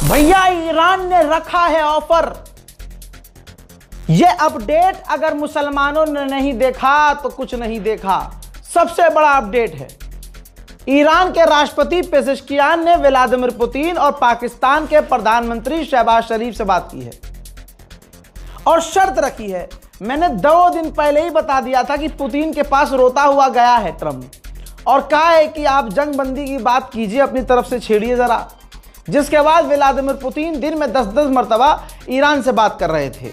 भैया ईरान ने रखा है ऑफर। यह अपडेट अगर मुसलमानों ने नहीं देखा तो कुछ नहीं देखा। सबसे बड़ा अपडेट है। ईरान के राष्ट्रपति पेजेश्कियान ने व्लादिमीर पुतिन और पाकिस्तान के प्रधानमंत्री शहबाज शरीफ से बात की है और शर्त रखी है। मैंने 2 दिन पहले ही बता दिया था कि पुतिन के पास रोता हुआ गया है ट्रंप और कहा है कि आप जंगबंदी की बात कीजिए, अपनी तरफ से छेड़िए जरा। जिसके बाद व्लादिमीर पुतिन दिन में 10-10 मरतबा ईरान से बात कर रहे थे।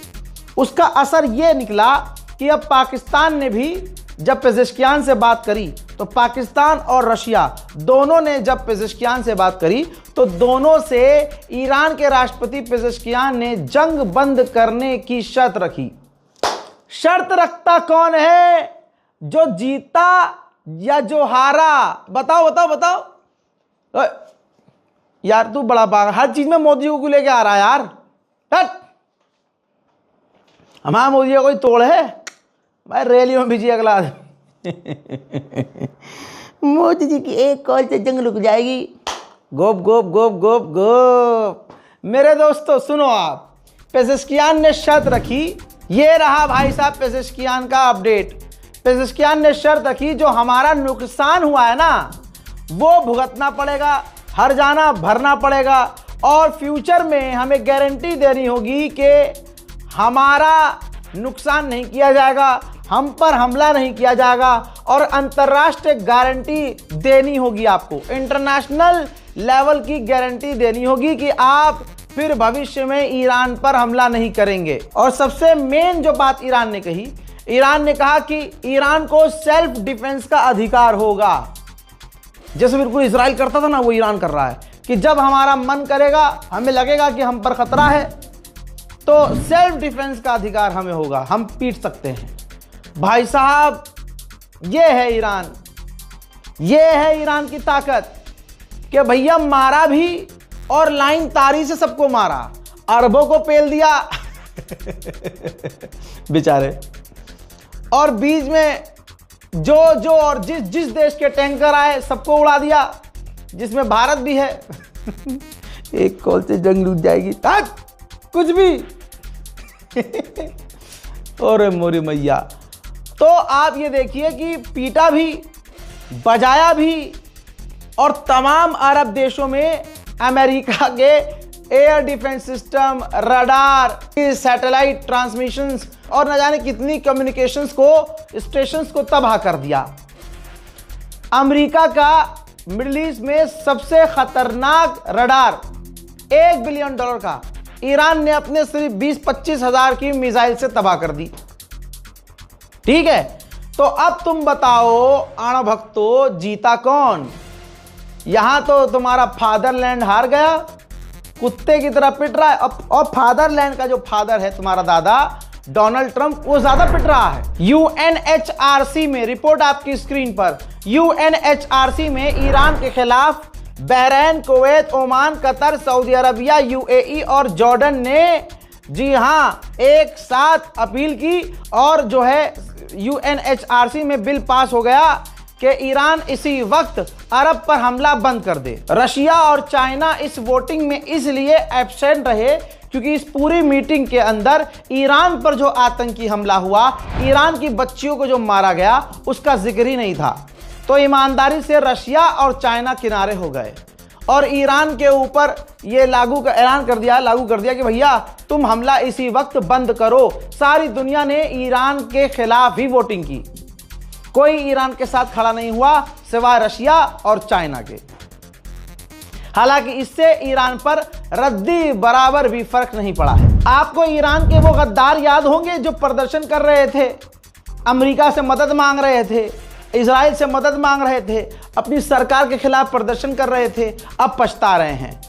उसका असर यह निकला कि अब पाकिस्तान ने भी जब पेजेश्कियान से बात करी तो पाकिस्तान और रशिया दोनों ने जब पेजेश्कियान से बात करी तो दोनों से ईरान के राष्ट्रपति पेजेश्कियान ने जंग बंद करने की शर्त रखी। शर्त रखता कौन है? जो जीता या जो हारा? बताओ बताओ बताओ। यार तू बड़ा पागल, हर चीज में मोदी को लेके आ रहा है यार। हमारा मोदी का कोई तोड़ है भाई? रैली में भेजिए अगला मोदी जी की एक कॉल से जंग रुक जाएगी। गोप गोप गोप गोप गोप। मेरे दोस्तों सुनो, आप पेजेश्कियान ने शर्त रखी। ये रहा भाई साहब पेजेश्कियान का अपडेट। पेजेश्कियान ने शर्त रखी, जो हमारा नुकसान हुआ है ना वो भुगतना पड़ेगा, हर जाना भरना पड़ेगा और फ्यूचर में हमें गारंटी देनी होगी कि हमारा नुकसान नहीं किया जाएगा, हम पर हमला नहीं किया जाएगा और अंतर्राष्ट्रीय गारंटी देनी होगी। आपको इंटरनेशनल लेवल की गारंटी देनी होगी कि आप फिर भविष्य में ईरान पर हमला नहीं करेंगे। और सबसे मेन जो बात ईरान ने कही, ईरान ने कहा कि ईरान को सेल्फ डिफेंस का अधिकार होगा। जैसे बिल्कुल इजराइल करता था ना, वो ईरान कर रहा है कि जब हमारा मन करेगा, हमें लगेगा कि हम पर खतरा है तो सेल्फ डिफेंस का अधिकार हमें होगा, हम पीट सकते हैं। भाई साहब ये है ईरान, ये है ईरान की ताकत कि भैया मारा भी और लाइन तारी से सबको मारा, अरबों को पेल दिया बेचारे, और बीच में जो और जिस देश के टैंकर आए सबको उड़ा दिया, जिसमें भारत भी है एक कॉल से जंग लूट जाएगी कुछ भी और मोरी मैया। तो आप ये देखिए कि पीटा भी, बजाया भी और तमाम अरब देशों में अमेरिका के air defence system, radar, satellite transmissions और न जाने कितनी कम्युनिकेशंस को, स्टेशंस को तबाह कर दिया। अमेरिका का मिडिल ईस्ट में सबसे खतरनाक रडार $1 बिलियन का ईरान ने अपने सिर्फ 20-25 हजार की मिसाइल से तबाह कर दी। ठीक है, तो अब तुम बताओ आना भक्तो, जीता कौन? यहां तो तुम्हारा फादरलैंड हार गया, कुत्ते की तरह पिट रहा है। और फादरलैंड का जो फादर है तुम्हारा दादा डोनाल्ड ट्रंप, वो ज्यादा पिट रहा है। यूएनएचआरसी में रिपोर्ट आपकी स्क्रीन पर, यूएनएचआरसी में ईरान के खिलाफ Bahrain, Kuwait, Oman, Qatar, Saudi Arabia, UAE और जॉर्डन ने जी हां एक साथ अपील की और जो है यूएनएचआरसी में बिल पास हो गया कि ईरान इसी वक्त अरब पर हमला बंद कर दे। रशिया और चाइना इस वोटिंग में इसलिए एब्सेंट रहे क्योंकि इस पूरी मीटिंग के अंदर ईरान पर जो आतंकी हमला हुआ, ईरान की बच्चियों को जो मारा गया, उसका जिक्र ही नहीं था। तो ईमानदारी से रशिया और चाइना किनारे हो गए और ईरान के ऊपर ये ऐलान कर दिया कि भैया तुम हमला इसी वक्त बंद करो। सारी दुनिया ने ईरान के खिलाफ ही वोटिंग की, कोई ईरान के साथ खड़ा नहीं हुआ सिवाय रशिया और चाइना के। हालांकि इससे ईरान पर रद्दी बराबर भी फर्क नहीं पड़ा है। आपको ईरान के वो गद्दार याद होंगे जो प्रदर्शन कर रहे थे, अमेरिका से मदद मांग रहे थे, इजराइल से मदद मांग रहे थे, अपनी सरकार के खिलाफ प्रदर्शन कर रहे थे, अब पछता रहे हैं।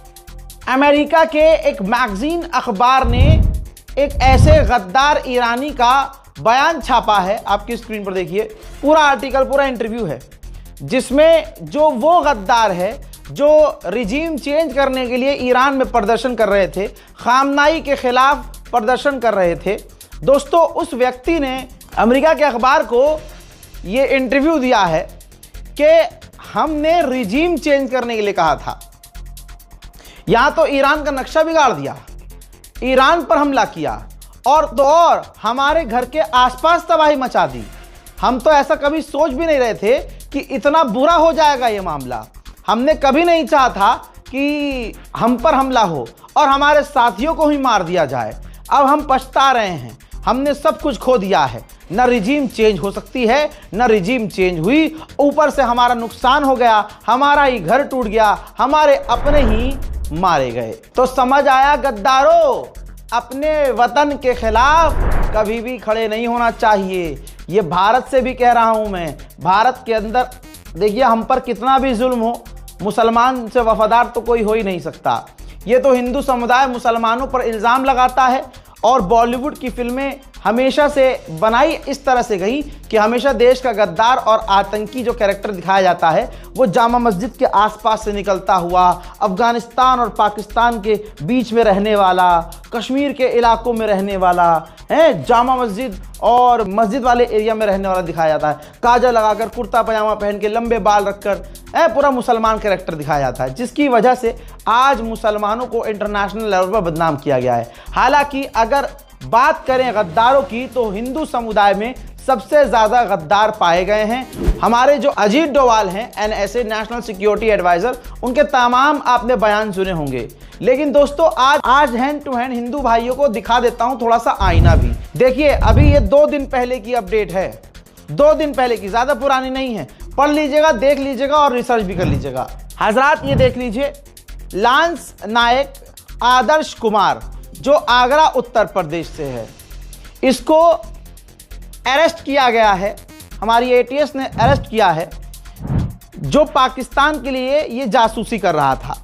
अमेरिका के एक मैगजीन अखबार ने एक ऐसे गद्दार ईरानी का बयान छापा है, आपकी स्क्रीन पर देखिए, पूरा आर्टिकल, पूरा इंटरव्यू है, जिसमें जो वो गद्दार है जो रिजीम चेंज करने के लिए ईरान में प्रदर्शन कर रहे थे, खामनाई के खिलाफ प्रदर्शन कर रहे थे। दोस्तों, उस व्यक्ति ने अमेरिका के अखबार को ये इंटरव्यू दिया है कि हमने रिजीम चेंज करने के लिए कहा था। यहां तो ईरान का नक्शा बिगाड़ दिया, ईरान पर हमला किया, और तो और हमारे घर के आसपास तबाही मचा दी। हम तो ऐसा कभी सोच भी नहीं रहे थे कि इतना बुरा हो जाएगा ये मामला। हमने कभी नहीं चाहा था कि हम पर हमला हो और हमारे साथियों को ही मार दिया जाए। अब हम पछता रहे हैं, हमने सब कुछ खो दिया है। न रिजीम चेंज हो सकती है, न रिजीम चेंज हुई, ऊपर से हमारा नुकसान हो गया, हमारा ही घर टूट गया, हमारे अपने ही मारे गए। तो समझ आया गद्दारों, अपने वतन के खिलाफ कभी भी खड़े नहीं होना चाहिए। ये भारत से भी कह रहा हूं मैं। भारत के अंदर देखिए, हम पर कितना भी जुल्म हो, मुसलमान से वफादार तो कोई हो ही नहीं सकता। ये तो हिंदू समुदाय मुसलमानों पर इल्ज़ाम लगाता है, और बॉलीवुड की फिल्में हमेशा से बनाई इस तरह से गई कि हमेशा देश का गद्दार और आतंकी जो कैरेक्टर दिखाया जाता है वो जामा मस्जिद के आसपास से निकलता हुआ, अफगानिस्तान और पाकिस्तान के बीच में रहने वाला, कश्मीर के इलाकों में रहने वाला है, जामा मस्जिद और मस्जिद वाले एरिया में रहने वाला दिखाया जाता है। काजल लगाकर, कुर्ता पजामा पहन के, लंबे बाल रखकर पूरा मुसलमान कैरेक्टर दिखाया जाता है, जिसकी वजह से आज मुसलमानों को इंटरनेशनल लेवल पर बदनाम किया गया है। हालांकि अगर बात करें गद्दारों की तो हिंदू समुदाय में सबसे ज्यादा गद्दार पाए गए हैं। हमारे जो अजीत डोवाल हैं, NSA नेशनल सिक्योरिटी एडवाइजर, उनके तमाम आपने बयान सुने होंगे। लेकिन दोस्तों आज हैंड टू हैंड हिंदू भाइयों को दिखा देता हूं थोड़ा सा आईना भी। देखिए, अभी ये 2 दिन पहले की अपडेट है, 2 दिन पहले की, ज्यादा पुरानी नहीं है। पढ़ लीजिएगा, देख लीजिएगा और रिसर्च भी कर लीजिएगा। हजरात ये देख लीजिए, लांस नायक आदर्श कुमार जो आगरा उत्तर प्रदेश से है, इसको अरेस्ट किया गया है, हमारी ATS ने अरेस्ट किया है, जो पाकिस्तान के लिए ये जासूसी कर रहा था।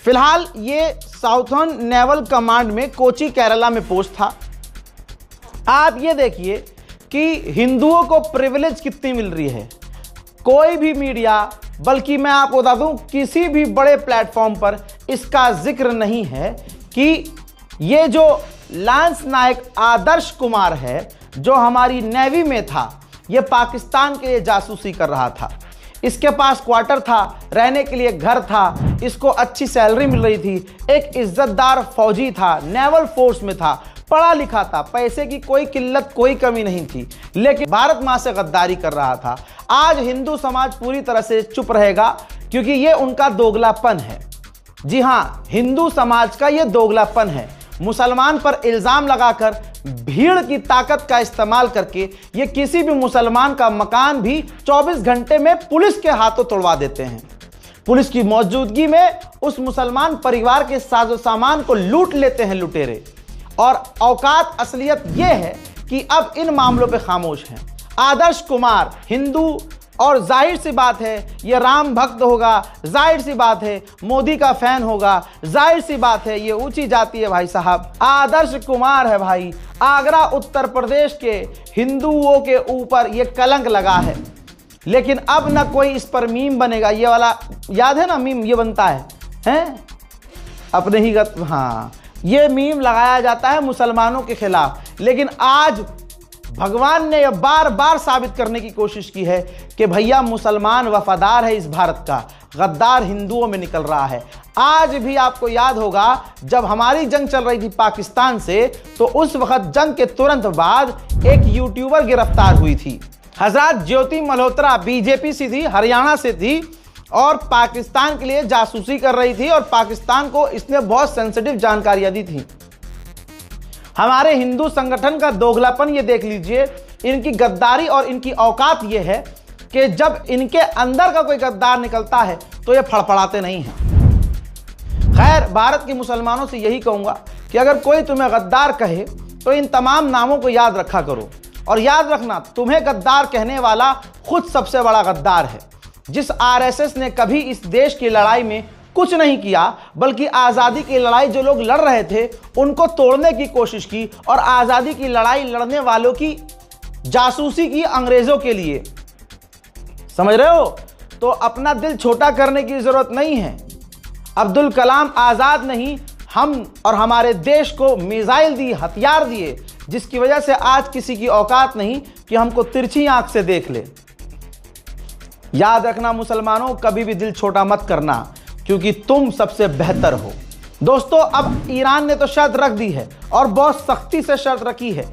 फिलहाल ये साउथर्न नेवल कमांड में कोची केरला में पोस्ट था। आप ये देखिए कि हिंदुओं को प्रिविलेज कितनी मिल रही है। कोई भी मीडिया, बल्कि मैं आपको बता दूं किसी भी बड़े प्लेटफॉर्म पर इसका जिक्र नहीं है कि ये जो लांस नायक आदर्श कुमार है, जो हमारी नेवी में था, ये पाकिस्तान के लिए जासूसी कर रहा था। इसके पास क्वार्टर था, रहने के लिए घर था, इसको अच्छी सैलरी मिल रही थी, एक इज्जतदार फौजी था, नेवल फोर्स में था, पढ़ा लिखा था, पैसे की कोई किल्लत, कोई कमी नहीं थी, लेकिन भारत मां से गद्दारी कर रहा था। आज हिंदू समाज पूरी तरह से चुप रहेगा, क्योंकि ये उनका दोगलापन है। जी हां, हिंदू समाज का ये दोगलापन है। मुसलमान पर इल्जाम लगाकर, भीड़ की ताकत का इस्तेमाल करके ये किसी भी मुसलमान का मकान भी 24 घंटे में पुलिस के हाथों तोड़वा देते हैं। पुलिस की मौजूदगी में उस मुसलमान परिवार के साजो सामान को लूट लेते हैं लुटेरे। और औकात असलियत यह है कि अब इन मामलों पे खामोश हैं। आदर्श कुमार हिंदू, और जाहिर सी बात है ये राम भक्त होगा, जाहिर सी बात है मोदी का फैन होगा, जाहिर सी बात है ये ऊंची जाति है। भाई साहब, आदर्श कुमार है भाई, आगरा उत्तर प्रदेश के हिंदुओं के ऊपर ये कलंक लगा है। लेकिन अब ना कोई इस पर मीम बनेगा, ये वाला याद है ना मीम, ये बनता है अपने ही हाँ, ये मीम लगाया जाता है मुसलमानों के खिलाफ। लेकिन आज भगवान ने यह बार बार साबित करने की कोशिश की है कि भैया मुसलमान वफादार है इस भारत का, गद्दार हिंदुओं में निकल रहा है। आज भी आपको याद होगा जब हमारी जंग चल रही थी पाकिस्तान से, तो उस वक्त जंग के तुरंत बाद एक यूट्यूबर गिरफ्तार हुई थी। हजरत ज्योति मल्होत्रा बीजेपी से थी, हरियाणा से थी, और पाकिस्तान के लिए जासूसी कर रही थी, और पाकिस्तान को इसने बहुत सेंसिटिव जानकारियां दी थी। हमारे हिंदू संगठन का दोगलापन ये देख लीजिए, इनकी गद्दारी और इनकी औकात ये है कि जब इनके अंदर का कोई गद्दार निकलता है तो ये फड़फड़ाते नहीं हैं। खैर, भारत के मुसलमानों से यही कहूंगा कि अगर कोई तुम्हें गद्दार कहे तो इन तमाम नामों को याद रखा करो, और याद रखना तुम्हें गद्दार कहने वाला खुद सबसे बड़ा गद्दार है। जिस RSS ने कभी इस देश की लड़ाई में कुछ नहीं किया, बल्कि आज़ादी की लड़ाई जो लोग लड़ रहे थे उनको तोड़ने की कोशिश की, और आज़ादी की लड़ाई लड़ने वालों की जासूसी की अंग्रेजों के लिए। समझ रहे हो? तो अपना दिल छोटा करने की जरूरत नहीं है। अब्दुल कलाम आज़ाद नहीं, हम और हमारे देश को मिसाइल दी, हथियार दिए, जिसकी वजह से आज किसी की औकात नहीं कि हमको तिरछी आंख से देख ले। याद रखना मुसलमानों, कभी भी दिल छोटा मत करना। क्योंकि तुम सबसे बेहतर हो। दोस्तों, अब ईरान ने तो शर्त रख दी है और बहुत सख्ती से शर्त रखी है,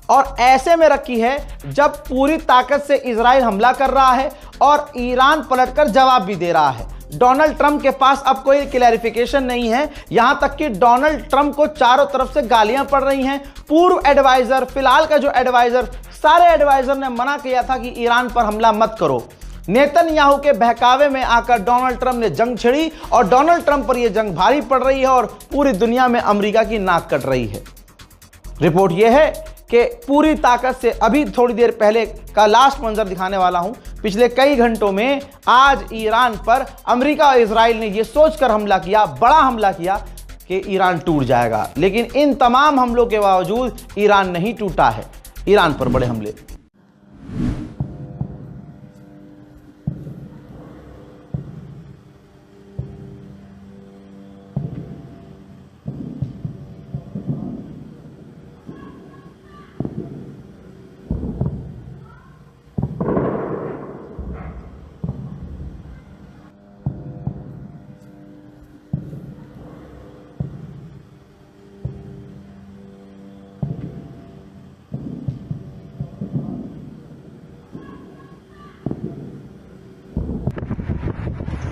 और ऐसे में रखी है जब पूरी ताकत से इजराइल हमला कर रहा है और ईरान पलटकर जवाब भी दे रहा है। डोनाल्ड ट्रंप के पास अब कोई क्लैरिफिकेशन नहीं है, यहां तक कि डोनाल्ड ट्रंप को चारों तरफ से गालियां पड़ रही हैं। पूर्व एडवाइजर, फिलहाल का जो एडवाइजर, सारे एडवाइजर ने मना किया था कि ईरान पर हमला मत करो। नेतन्याहू के बहकावे में आकर डोनाल्ड ट्रंप ने जंग छिड़ी और डोनाल्ड ट्रंप पर यह जंग भारी पड़ रही है और पूरी दुनिया में अमेरिका की नाक कट रही है। रिपोर्ट यह है कि पूरी ताकत से, अभी थोड़ी देर पहले का लास्ट मंजर दिखाने वाला हूं, पिछले कई घंटों में आज ईरान पर अमेरिका और इजराइल ने यह सोचकर हमला किया, बड़ा हमला किया कि ईरान टूट जाएगा, लेकिन इन तमाम हमलों के बावजूद ईरान नहीं टूटा है। ईरान पर बड़े हमले।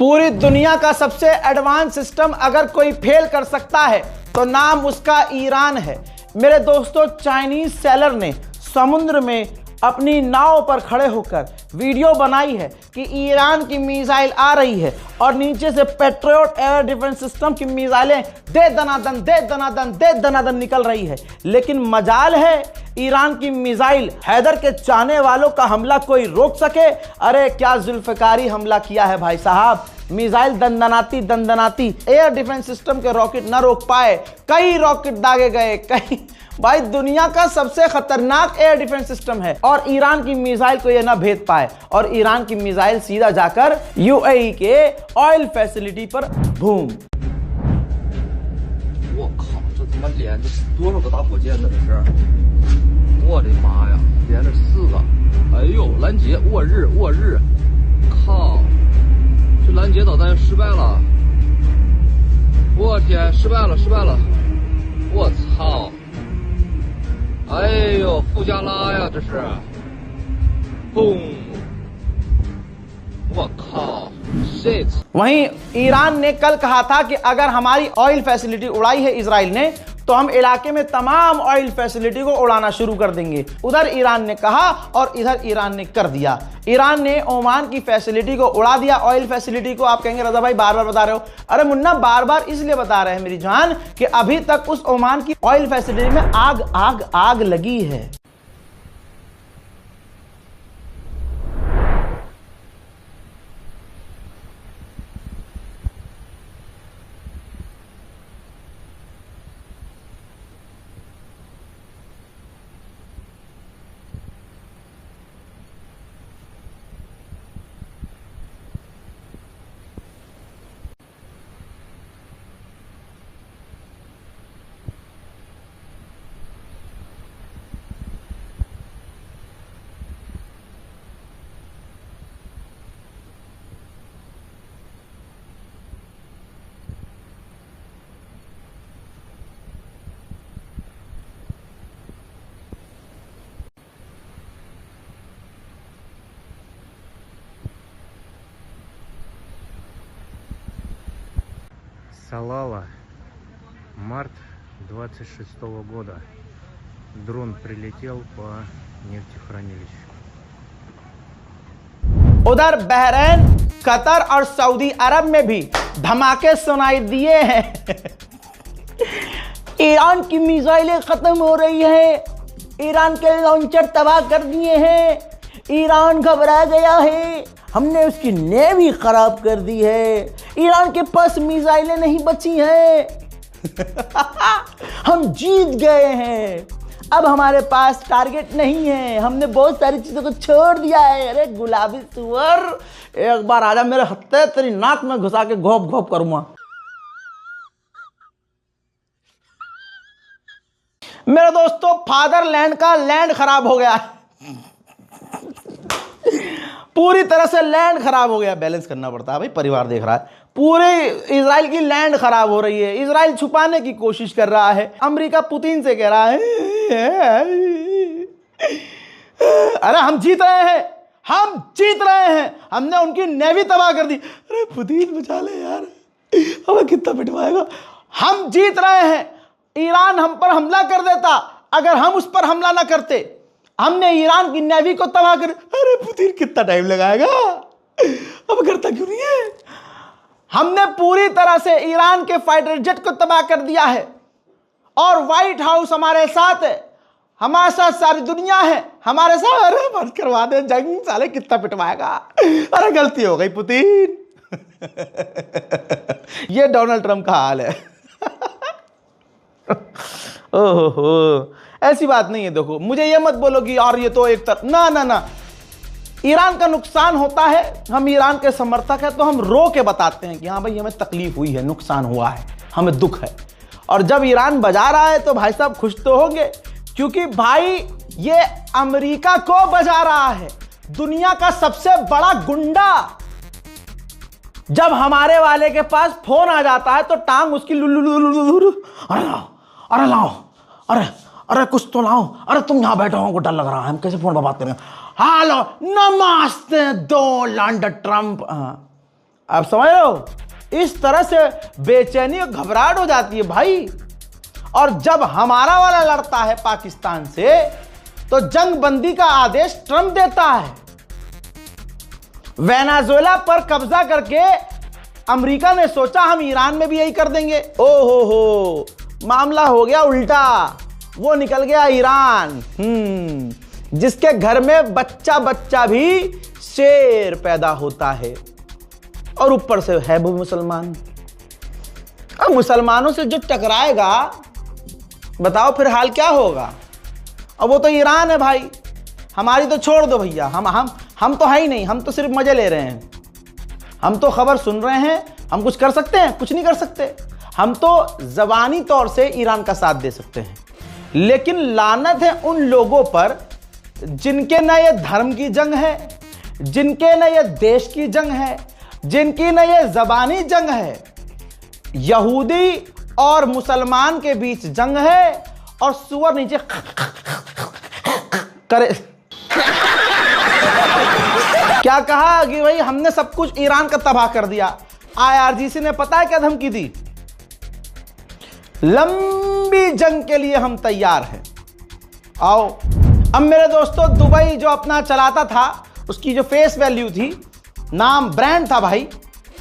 पूरी दुनिया का सबसे एडवांस सिस्टम अगर कोई फेल कर सकता है तो नाम उसका ईरान है। मेरे दोस्तों, चाइनीज सेलर ने समुद्र में अपनी नाव पर खड़े होकर वीडियो बनाई है कि ईरान की मिसाइल आ रही है और नीचे से पेट्रियट एयर डिफेंस सिस्टम की मिसाइलें दे दनादन निकल रही है। लेकिन मजाल है ईरान की मिसाइल हैदर के चाहने वालों का हमला कोई रोक सके? अरे क्या जुल्फकारी हमला किया है भाई साहब। मिसाइल दंदनाती एयर डिफेंस सिस्टम के रॉकेट न रोक पाए, कई रॉकेट दागे गए, कई। भाई दुनिया का सबसे खतरनाक एयर डिफेंस सिस्टम है और ईरान की मिसाइल को यह ना भेद पाए, और ईरान की मिसाइल सीधा जाकर यूएई के ऑयल फैसिलिटी पर बूम।我靠，这他妈连着多少个大火箭呢？这是，我的妈呀，连着4个！哎呦，拦截，握日，靠，这拦截导弹失败了！我天，失败了！我操！哎呦，富加拉呀，这是，嘣！我靠 shit！ वहीं ईरान ने कल कहा था कि अगर हमारी ऑयल फैसिलिटी उड़ाई है इजराइल ने तो हम इलाके में तमाम ऑयल फैसिलिटी को उड़ाना शुरू कर देंगे। उधर ईरान ने कहा और इधर ईरान ने कर दिया। ईरान ने ओमान की फैसिलिटी को उड़ा दिया, ऑयल फैसिलिटी को। आप कहेंगे रजा भाई बार बार बता रहे हो। अरे मुन्ना, बार बार इसलिए बता रहे हैं मेरी जान कि अभी तक उस ओमान की ऑयल फैसिलिटी में आग लगी है। Салала, март 26 года. Дрон прилетел по нефтехранилищу. उधर बहरीन, कतर और सऊदी अरब में भी धमाके सुनाई दिए हैं। ईरान की मिसाइलें खत्म हो रही है, ईरान के लॉन्चर तबाह कर दिए हैं, ईरान घबरा गया है, हमने उसकी नेवी खराब कर दी है, ईरान के पास मिसाइलें नहीं बची हैं। हम जीत गए हैं, अब हमारे पास टारगेट नहीं है, हमने बहुत सारी चीजों को छोड़ दिया है। अरे गुलाबी सुअर, एक बार आजा मेरे हत्थे, तेरी नाक में घुसा के घोप घोप करूंगा। मेरे दोस्तों, फादरलैंड का लैंड खराब हो गया, पूरी तरह से लैंड खराब हो गया। बैलेंस करना पड़ता है भाई, परिवार देख रहा है। पूरे इजराइल की लैंड खराब हो रही है, इजराइल छुपाने की कोशिश कर रहा है। अमेरिका पुतिन से कह रहा है अरे हम जीत रहे हैं, हम जीत रहे हैं, हमने उनकी नेवी तबाह कर दी। अरे पुतिन बचा ले यार, हमें कितना पिटवाएगा। हम जीत रहे हैं, ईरान हम पर हमला कर देता, अगर हम उस पर हमला ना करते, हमने ईरान की नेवी को तबाह कर। अरे पुतिन कितना टाइम लगाएगा, अब करता क्यों नहीं है। हमने पूरी तरह से ईरान के फाइटर जेट को तबाह कर दिया है, और व्हाइट हाउस हमारे साथ है, हमारे साथ सारी दुनिया है, हमारे साथ। अरे मत करवा दे जंग, साले कितना पिटवाएगा। अरे गलती हो गई पुतिन। ये डोनाल्ड ट्रंप का हाल है। ओहो, ऐसी बात नहीं है। देखो, मुझे ये मत बोलो कि यार ये तो एक तरफ, ना ना ना, ईरान का नुकसान होता है, हम ईरान के समर्थक हैं तो हम रो के बताते हैं कि हाँ भाई हमें तकलीफ हुई है, नुकसान हुआ है, हमें दुख है। और जब ईरान बजा रहा है तो भाई साहब खुश तो होंगे, क्योंकि भाई ये अमेरिका को बजा रहा है, दुनिया का सबसे बड़ा गुंडा। जब हमारे वाले के पास फोन आ जाता है तो टांग उसकी लुलु, अरे लाओ, अरे लाओ, अरे अरे कुछ तो लाओ, अरे तुम यहां बैठे हो, हमको डर लग रहा है, हम कैसे फोन पर बात करें। हेलो नमस्ते डोनाल्ड ट्रंप। आप समझ रहे हो, इस तरह से बेचैनी और घबराहट हो जाती है भाई। और जब हमारा वाला लड़ता है पाकिस्तान से तो जंग बंदी का आदेश ट्रंप देता है। वेनेजुएला पर कब्जा करके अमेरिका ने सोचा हम ईरान में भी यही कर देंगे। हो, मामला हो गया उल्टा, वो निकल गया ईरान। जिसके घर में बच्चा बच्चा भी शेर पैदा होता है, और ऊपर से है वो मुसलमान। अब मुसलमानों से जो टकराएगा, बताओ फिर हाल क्या होगा। अब वो तो ईरान है भाई, हमारी तो छोड़ दो भैया, हम तो है ही नहीं, हम तो सिर्फ मजे ले रहे हैं, हम तो खबर सुन रहे हैं। हम कुछ कर सकते हैं? कुछ नहीं कर सकते। हम तो जबानी तौर से ईरान का साथ दे सकते हैं, लेकिन लानत है उन लोगों पर जिनके न ये धर्म की जंग है, जिनके न ये देश की जंग है, जिनकी न ये जबानी जंग है। यहूदी और मुसलमान के बीच जंग है, और सुअर नीचे करे। क्या कहा कि भाई हमने सब कुछ ईरान का तबाह कर दिया। IRGC ने पता है क्या धमकी दी? लंबी जंग के लिए हम तैयार हैं, आओ। अब मेरे दोस्तों, दुबई जो अपना चलाता था, उसकी जो फेस वैल्यू थी, नाम ब्रांड था भाई,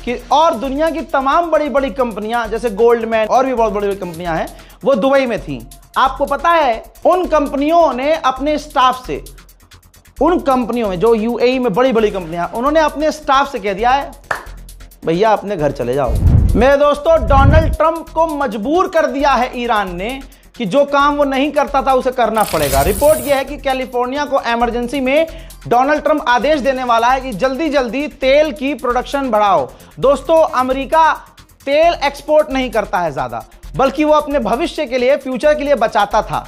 कि और दुनिया की तमाम बड़ी बड़ी कंपनियां जैसे गोल्डमैन और भी बहुत बड़ी बड़ी कंपनियां हैं, वो दुबई में थी। आपको पता है, उन कंपनियों ने अपने स्टाफ से, उन कंपनियों में जो UAE में बड़ी बड़ी कंपनियां, उन्होंने अपने स्टाफ से कह दिया है भैया अपने घर चले जाओ। मेरे दोस्तों, डोनाल्ड ट्रंप को मजबूर कर दिया है ईरान ने कि जो काम वो नहीं करता था उसे करना पड़ेगा। रिपोर्ट यह है कि कैलिफोर्निया को इमरजेंसी में डोनाल्ड ट्रंप आदेश देने वाला है कि जल्दी जल्दी तेल की प्रोडक्शन बढ़ाओ। दोस्तों, अमेरिका तेल एक्सपोर्ट नहीं करता है ज्यादा, बल्कि वो अपने भविष्य के लिए, फ्यूचर के लिए बचाता था।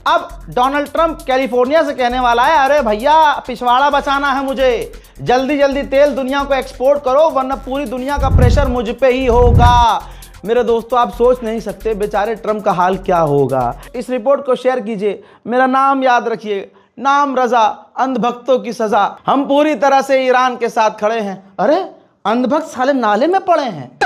अब डोनाल्ड ट्रंप कैलिफोर्निया से कहने वाला है, अरे भैया पिछवाड़ा बचाना है मुझे, जल्दी जल्दी तेल दुनिया को एक्सपोर्ट करो, वरना पूरी दुनिया का प्रेशर मुझ पे ही होगा। मेरे दोस्तों, आप सोच नहीं सकते बेचारे ट्रंप का हाल क्या होगा। इस रिपोर्ट को शेयर कीजिए, मेरा नाम याद रखिए, नाम रजा, अंधभक्तों की सजा। हम पूरी तरह से ईरान के साथ खड़े हैं। अरे अंधभक्त साले नाले में पड़े हैं।